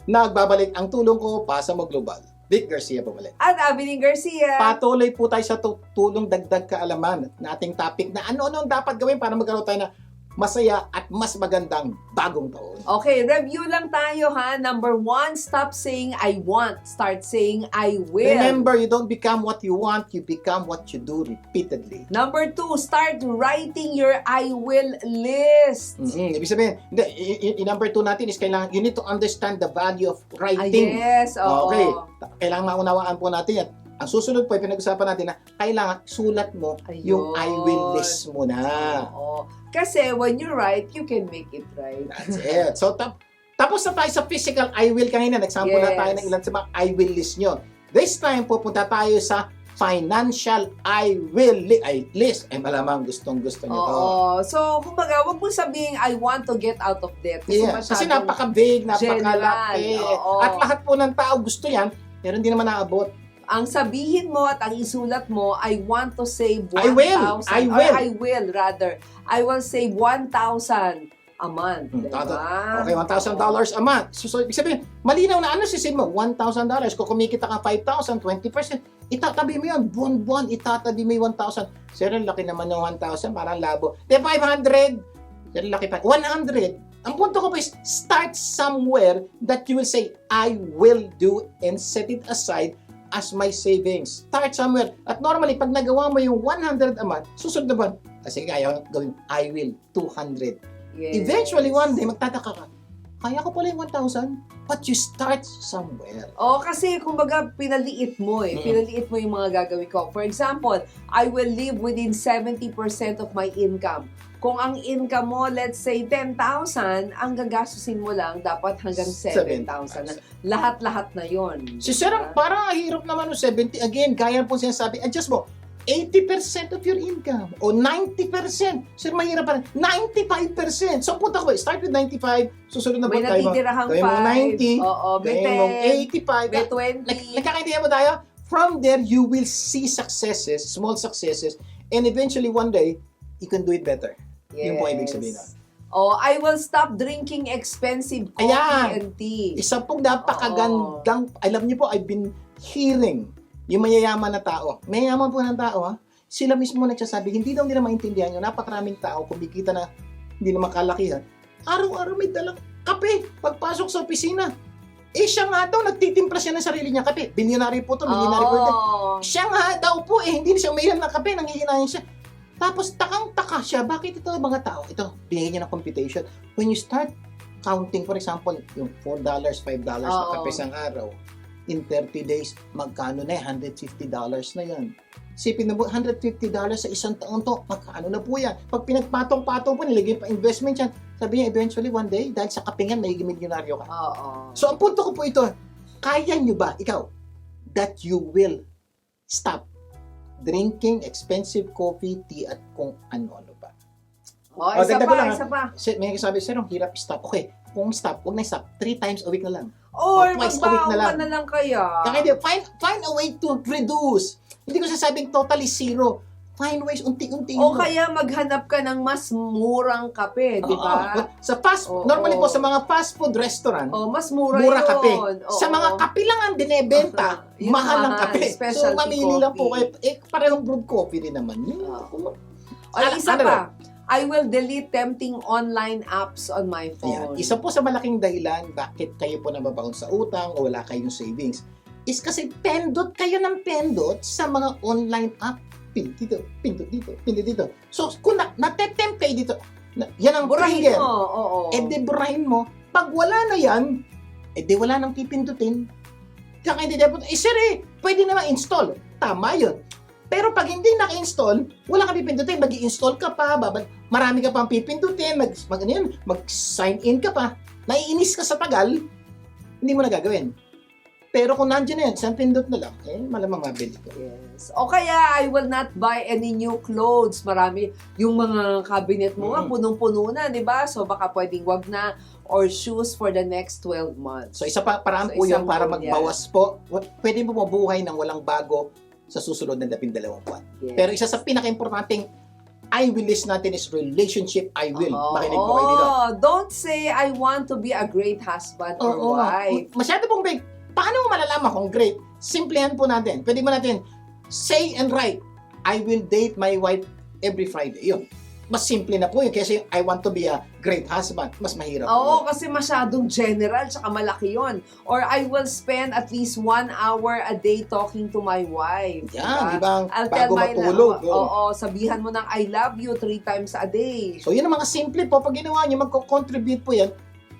Nagbabalik ang tulong ko para sa Global. Vic Garcia po ulit. At Abiling Garcia. Patuloy po tayo sa tulong dagdag kaalaman na ating topic na ano-ano ang dapat gawin para magkaroon tayo na masaya at mas magandang bagong taon. Okay, review lang tayo ha. Number 1, stop saying I want. Start saying I will. Remember, you don't become what you want, you become what you do repeatedly. Number 2, start writing your I will list. Ibig sabihin, number 2 natin is kailangan, you need to understand the value of writing. Yes, oo. Okay, kailangan maunawaan po natin yan. Ang susunod po, pinag-usapan natin na kailangan sulat mo yung I will list mo na. Oo. Kasi when you write, you can make it right. That's it. So, tapos na tayo sa physical I will kanina. Nag-sample na tayo ng ilan sa mga I will list nyo. This time, pupunta tayo sa financial I will list. Ay, malamang gustong-gusto nyo to. Oo. So, kumbaga, wag mo sabihin, I want to get out of debt. Kasi napaka-big, napakalaki. Oo. At lahat po ng tao gusto yan, pero hindi naman naabot. Ang sabihin mo at ang isulat mo, I want to save 1,000. I will. I will save 1,000 a month. Diba? Okay, $1,000 a month. So, ibig sabihin, malinaw na ano sisave mo? $1,000. Kung kumikita ka 5,000, 20%, itatabi mo yun. Buwan-buwan, itatabi mo yung 1,000. Sir, laki naman ng 1,000, parang labo. De, 500. Sir, laki pa. 100. Ang punto ko pa is, start somewhere that you will say, I will do and set it aside as my savings. Start somewhere. At normally, pag nagawa mo yung 100 a month, susunod na buwan, kasi kaya gawin, I will, 200. Yes. Eventually, one day, magtataka ka, kaya ko pala yung 1,000, but you start somewhere. Oo, kasi kumbaga pinaliit mo Pinaliit mo yung mga gagawin ko. For example, I will live within 70% of my income. Kung ang income mo, let's say 10,000, ang gagastusin mo lang dapat hanggang 7,000 na. Lahat-lahat na yon. Si Sir, parang hirap naman ng 70. Again, gaya po sinasabi, adjust mo, 80% of your income o 90%. Sir, mahirap pa rin. 95%. So, punta ko, start with 95. Susunod na May tayo mo. natitirahang 5. Gawin mo 90. Oo, may Gawin mo 10. 85. May 20. Nagkakaintindihan mo tayo? From there, you will see successes, small successes, and eventually one day, you can do it better. Yes. Yun po ibig sabihin nun. Oh, I will stop drinking expensive coffee and tea. Isa pong napakagandang, alam niyo po, I've been hearing yung mayayaman na tao. Mayayaman po ng tao, ha? Sila mismo nagsasabi, hindi daw nila maintindihan yung napakaraming tao, kumikita na hindi na makalakihan. Araw-araw may dalang kape pagpasok sa opisina. Siya nga daw, nagtitimpla siya ng sarili niya kape. Bilyonary po to, bilyonary po ito. Siya nga daw po, hindi na siya umiinom ng kape, nangihinayin siya. Tapos takang-taka siya, bakit ito mga tao? Ito, binigyan niya ng computation. When you start counting, for example, yung $4, $5 na kape sa araw, in 30 days, magkano na $150 na yan. Sipin na po, $150 sa isang taon to, magkano na po yan. Pag pinagpatong-patong po, nilagay pa investment yan, sabi niya, eventually one day, dahil sa kapingan, may milyonaryo ka. So, ang punto ko po ito, kaya nyo ba, ikaw, that you will stop drinking expensive coffee, tea, at kung ano-ano pa. Isa pa. May sabi, sir, ang hirap stop. Okay, kung stop, huwag na stop. 3 times a week na lang. Or twice a week magbaon na lang. ka na lang kaya. Kaya find a way to reduce. Hindi ko sasabing totally zero. Find ways, unti-unti. O kaya maghanap ka ng mas murang kape, di ba? Sa normally po sa mga fast food restaurant, mas mura mura yun. kape. Sa mga kape lang ang binebenta, Yung mahal ang kape. So, specialty mamili lang po coffee. kayo. Parehong brewed coffee din naman. Isa pa. I will delete tempting online apps on my phone. Isa po sa malaking dahilan bakit kayo po nababaon sa utang o wala kayong savings is kasi pendot kayo ng pendot sa mga online app. Pindot dito. So, kung natetempt kayo dito, yan ang burahin trigger. mo. Burahin mo. Pag wala na yan, wala nang pipindutin. Kaya hindi dapat, sir pwede naman install. Tama yun. Pero pag hindi naka-install, wala kang pipindutin. Mag-i-install ka pa, marami ka pang pipindutin, mag-sign in ka pa, naiinis ka sa tagal, hindi mo na gagawin. Pero kung nandiyan na yan, isang pindot na lang, malamang mabili ko. Yes. O kaya, I will not buy any new clothes. Marami, yung mga cabinet mo nga, punong-puno na, di ba? So, baka pwedeng wag na, or shoes for the next 12 months. So, isa pa, paraan po yun para magbawas po. Pwede mo mabuhay ng walang bago sa susunod na 12 buwan. Yes. Pero isa sa pinaka-importanting I will list natin is relationship I will. Makinig po kayo dito. Don't say, I want to be a great husband or wife. Masyado pong vague. Paano mo malalaman kung great? Simplihan po natin. Pwede mo natin say and write, I will date my wife every Friday. Yun. Mas simple na po yun. Kasi I want to be a great husband. Mas mahirap po Oo, yun. kasi masyadong general, tsaka malaki yon. Or I will spend at least 1 hour a day talking to my wife. Yan, di ba? I'll tell Bago my matulog. sabihan mo ng I love you 3 times a day. So yun ang mga simple po. Pag ginawa nyo, magko-contribute po yan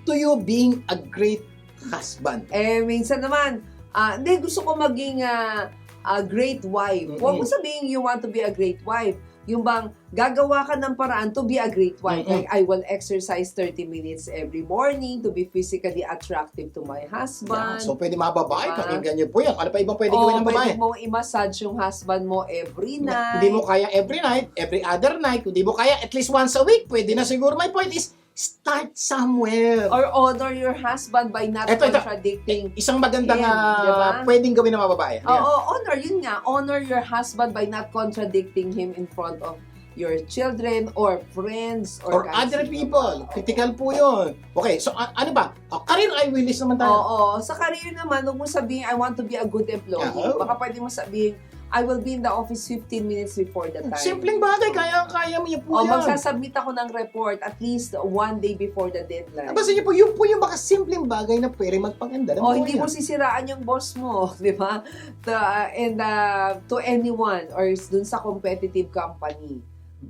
to you being a great husband. Minsan naman, hindi gusto ko maging a great wife. Huwag mo sabihin you want to be a great wife. Yung bang gagawa ka ng paraan to be a great wife. Like, I will exercise 30 minutes every morning to be physically attractive to my husband. Yeah. So pwede mga babae, pakinggan nyo po yan. Ano pa ibang pwede gawin ng babae? Pwede mong i-massage yung husband mo every night. Hindi mo kaya every night, every other night, hindi mo kaya at least once a week, pwede na siguro. My point is, start somewhere. Or honor your husband by not contradicting. Isang magandang diba? pwedeng gawin ng mga babae. Honor, yun nga. Honor your husband by not contradicting him in front of your children or friends or other people. Critical po yun. Okay, so ano ba? Career I will list naman tayo. Sa career naman, huwag mo sabihin, I want to be a good employee. Baka pwede mo sabihin, I will be in the office 15 minutes before the time. Simpleng bagay, kaya mo yun po yan. Magsasubmit ako ng report at least 1 day before the deadline. Basta yun po yung baka simpleng bagay na pwede magpaganda. Hindi mo sisiraan yung boss mo, di ba? To anyone or dun sa competitive company.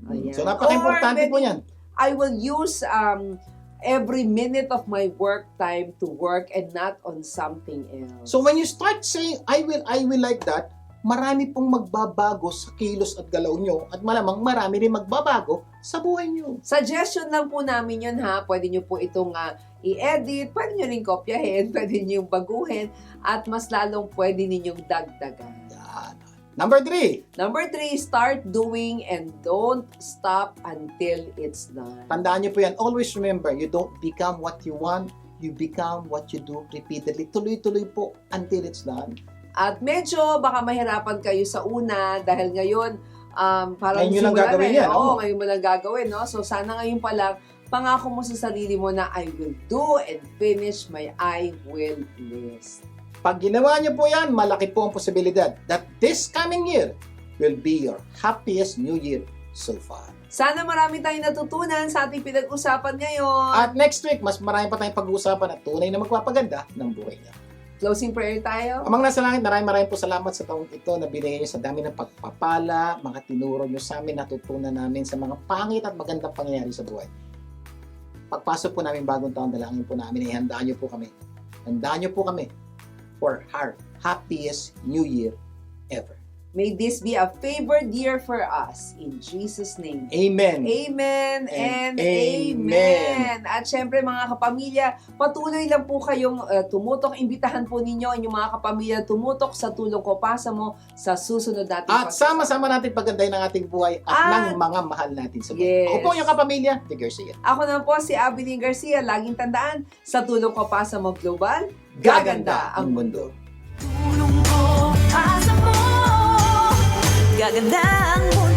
Ayan. So, napaka-importante po yan. I will use every minute of my work time to work and not on something else. So, when you start saying, I will like that, marami pong magbabago sa kilos at galaw nyo at malamang marami rin magbabago sa buhay nyo. Suggestion lang po namin yun ha. Pwede nyo po itong i-edit, pwede nyo rin kopyahin, pwede nyo baguhin, at mas lalong pwede ninyong dagdagan. Yan. Number 3. Number 3, start doing and don't stop until it's done. Tandaan nyo po yan. Always remember, you don't become what you want, you become what you do repeatedly. Tuloy-tuloy po until it's done. At medyo baka mahirapan kayo sa una dahil ngayon parang ngayon lang gagawin yan. Ngayon mo lang gagawin, no? So sana ngayon pa lang pangako mo sa sarili mo na I will do and finish my I will list. Pag ginawa niyo po yan, malaki po ang posibilidad that this coming year will be your happiest new year so far. Sana marami tayong natutunan sa ating pinag-usapan ngayon. At next week, mas marami pa tayong pag-uusapan at tunay na magpapaganda ng buhay niya. Closing prayer tayo. Amang nasa langit, maraming po salamat sa taong ito na binigay niyo sa dami ng pagpapala, mga tinuro niyo sa amin, natutunan namin sa mga pangit at magandang pangyayari sa buhay. Pagpasok po namin bagong taon, dalangin po namin, ihandaan niyo po kami. Handaan niyo po kami for our happiest new year ever. May this be a favored year for us. In Jesus' name. Amen. Amen and Amen. amen. At syempre mga kapamilya, patuloy lang po kayong tumutok. Imbitahan po ninyo inyong mga kapamilya tumutok sa Tulong Ko Pasa Mo sa susunod natin. At sama-sama natin paggandahin ng ating buhay at ng mga mahal natin sa buhay. Yes. Ako po yung kapamilya, The Garcia. Ako na po si Abiling Garcia. Laging tandaan, sa Tulong Ko Pasa Mo Global, Gaganda ang mundo. Tulong ko pasa mo, gaganda ang mundo.